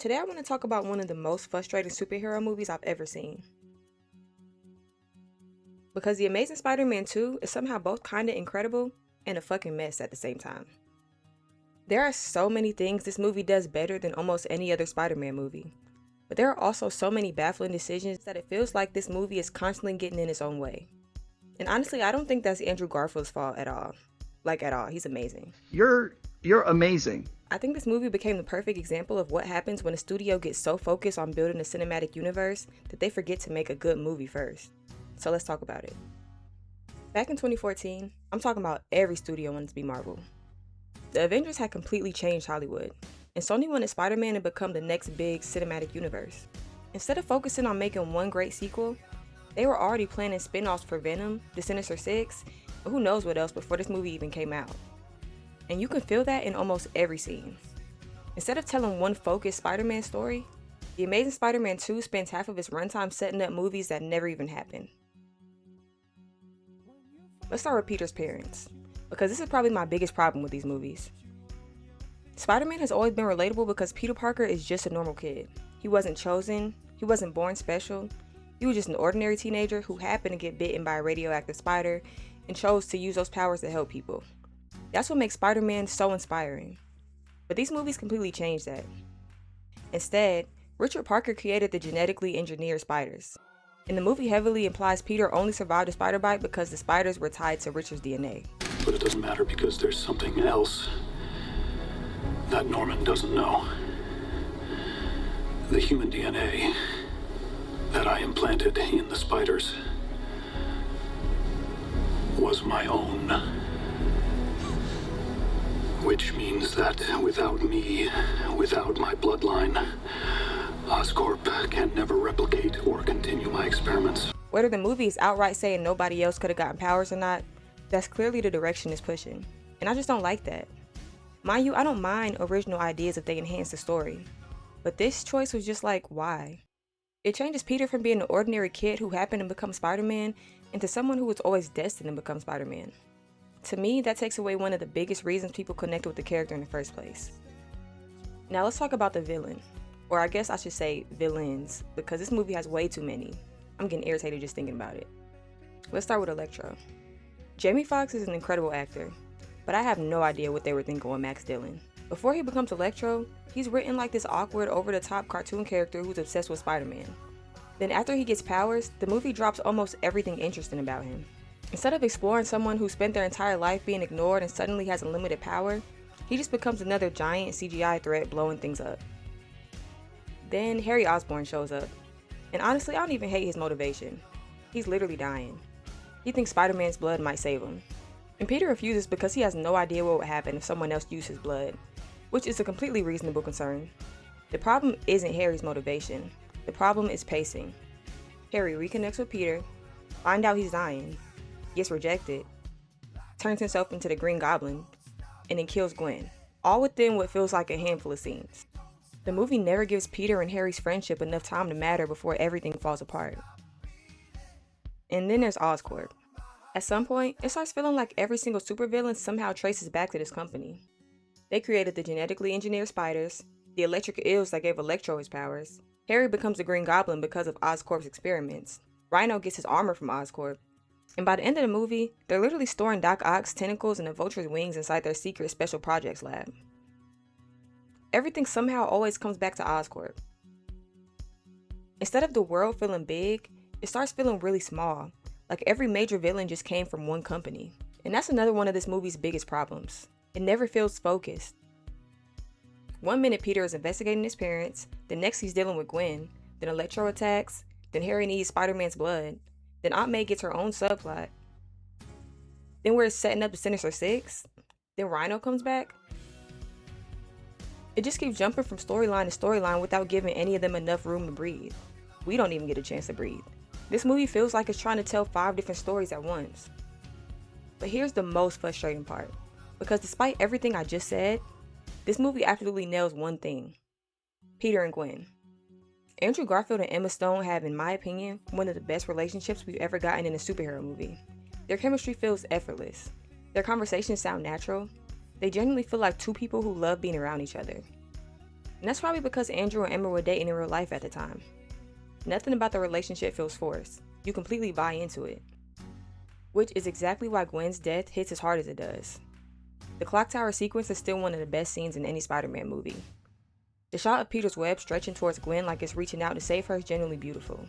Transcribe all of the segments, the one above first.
Today I want to talk about one of the most frustrating superhero movies I've ever seen. Because The Amazing Spider-Man 2 is somehow both kinda incredible and a fucking mess at the same time. There are so many things this movie does better than almost any other Spider-Man movie. But there are also so many baffling decisions that it feels like this movie is constantly getting in its own way. And honestly, I don't think that's Andrew Garfield's fault at all. Like at all, he's amazing. You're amazing. I think this movie became the perfect example of what happens when a studio gets so focused on building a cinematic universe that they forget to make a good movie first. So let's talk about it. Back in 2014, I'm talking about every studio wanted to be Marvel. The Avengers had completely changed Hollywood, and Sony wanted Spider-Man to become the next big cinematic universe. Instead of focusing on making one great sequel, they were already planning spin-offs for Venom, the Sinister Six, and who knows what else before this movie even came out. And you can feel that in almost every scene. Instead of telling one focused Spider-Man story, The Amazing Spider-Man 2 spends half of its runtime setting up movies that never even happened. Let's start with Peter's parents, because this is probably my biggest problem with these movies. Spider-Man has always been relatable because Peter Parker is just a normal kid. He wasn't chosen, he wasn't born special, he was just an ordinary teenager who happened to get bitten by a radioactive spider and chose to use those powers to help people. That's what makes Spider-Man so inspiring. But these movies completely changed that. Instead, Richard Parker created the genetically engineered spiders. And the movie heavily implies Peter only survived a spider bite because the spiders were tied to Richard's DNA. But it doesn't matter because there's something else that Norman doesn't know. The human DNA that I implanted in the spiders was my own. Which means that without me, without my bloodline, Oscorp can never replicate or continue my experiments. Whether the movie is outright saying nobody else could have gotten powers or not, that's clearly the direction it's pushing. And I just don't like that. Mind you, I don't mind original ideas if they enhance the story. But this choice was just like, why? It changes Peter from being an ordinary kid who happened to become Spider-Man into someone who was always destined to become Spider-Man. To me, that takes away one of the biggest reasons people connect with the character in the first place. Now let's talk about the villain. Or I guess I should say villains, because this movie has way too many. I'm getting irritated just thinking about it. Let's start with Electro. Jamie Foxx is an incredible actor, but I have no idea what they were thinking with Max Dillon. Before he becomes Electro, he's written like this awkward, over-the-top cartoon character who's obsessed with Spider-Man. Then after he gets powers, the movie drops almost everything interesting about him. Instead of exploring someone who spent their entire life being ignored and suddenly has unlimited power, he just becomes another giant CGI threat blowing things up. Then Harry Osborn shows up, and honestly I don't even hate his motivation. He's literally dying. He thinks Spider-Man's blood might save him. And Peter refuses because he has no idea what would happen if someone else used his blood, which is a completely reasonable concern. The problem isn't Harry's motivation, the problem is pacing. Harry reconnects with Peter, finds out he's dying, gets rejected, turns himself into the Green Goblin, and then kills Gwen, all within what feels like a handful of scenes. The movie never gives Peter and Harry's friendship enough time to matter before everything falls apart. And then there's Oscorp. At some point, it starts feeling like every single supervillain somehow traces back to this company. They created the genetically engineered spiders, the electric eels that gave Electro his powers. Harry becomes the Green Goblin because of Oscorp's experiments. Rhino gets his armor from Oscorp. And by the end of the movie, they're literally storing Doc Ock's tentacles and the Vulture's wings inside their secret special projects lab. Everything somehow always comes back to Oscorp. Instead of the world feeling big, it starts feeling really small, like every major villain just came from one company. And that's another one of this movie's biggest problems. It never feels focused. One minute Peter is investigating his parents, the next he's dealing with Gwen, then Electro attacks, then Harry needs Spider-Man's blood, then Aunt May gets her own subplot. Then we're setting up the Sinister Six, then Rhino comes back. It just keeps jumping from storyline to storyline without giving any of them enough room to breathe. We don't even get a chance to breathe. This movie feels like it's trying to tell 5 different stories at once. But here's the most frustrating part, because despite everything I just said, this movie absolutely nails one thing: Peter and Gwen. Andrew Garfield and Emma Stone have, in my opinion, one of the best relationships we've ever gotten in a superhero movie. Their chemistry feels effortless. Their conversations sound natural. They genuinely feel like two people who love being around each other. And that's probably because Andrew and Emma were dating in real life at the time. Nothing about the relationship feels forced. You completely buy into it. Which is exactly why Gwen's death hits as hard as it does. The clock tower sequence is still one of the best scenes in any Spider-Man movie. The shot of Peter's web stretching towards Gwen like it's reaching out to save her is genuinely beautiful.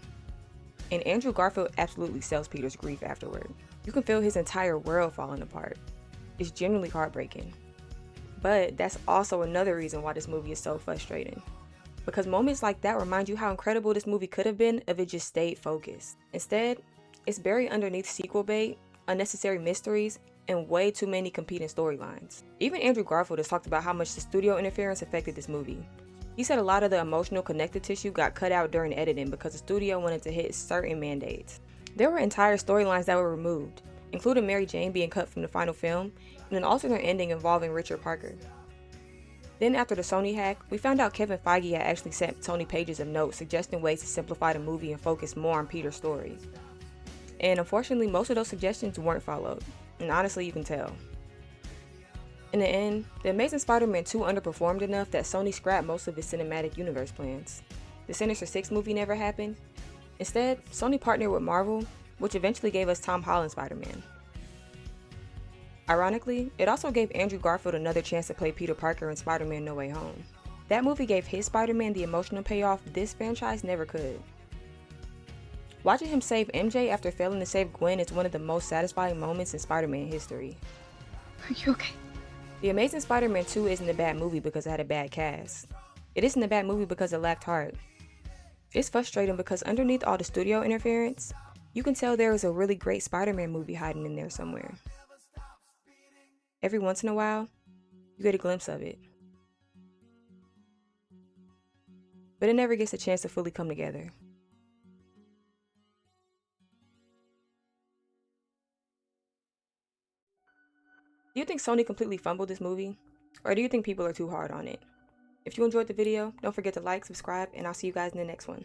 And Andrew Garfield absolutely sells Peter's grief afterward. You can feel his entire world falling apart. It's genuinely heartbreaking. But that's also another reason why this movie is so frustrating. Because moments like that remind you how incredible this movie could have been if it just stayed focused. Instead, it's buried underneath sequel bait, unnecessary mysteries, and way too many competing storylines. Even Andrew Garfield has talked about how much the studio interference affected this movie. He said a lot of the emotional connective tissue got cut out during editing because the studio wanted to hit certain mandates. There were entire storylines that were removed, including Mary Jane being cut from the final film, and an alternate ending involving Richard Parker. Then after the Sony hack, we found out Kevin Feige had actually sent Tony pages of notes suggesting ways to simplify the movie and focus more on Peter's story. And unfortunately, most of those suggestions weren't followed, and honestly, you can tell. In the end, The Amazing Spider-Man 2 underperformed enough that Sony scrapped most of its cinematic universe plans. The Sinister Six movie never happened. Instead, Sony partnered with Marvel, which eventually gave us Tom Holland's Spider-Man. Ironically, it also gave Andrew Garfield another chance to play Peter Parker in Spider-Man No Way Home. That movie gave his Spider-Man the emotional payoff this franchise never could. Watching him save MJ after failing to save Gwen is one of the most satisfying moments in Spider-Man history. Are you okay? The Amazing Spider-Man 2 isn't a bad movie because it had a bad cast. It isn't a bad movie because it lacked heart. It's frustrating because underneath all the studio interference, you can tell there is a really great Spider-Man movie hiding in there somewhere. Every once in a while, you get a glimpse of it. But it never gets a chance to fully come together. Do you think Sony completely fumbled this movie? Or do you think people are too hard on it? If you enjoyed the video, don't forget to like, subscribe, and I'll see you guys in the next one.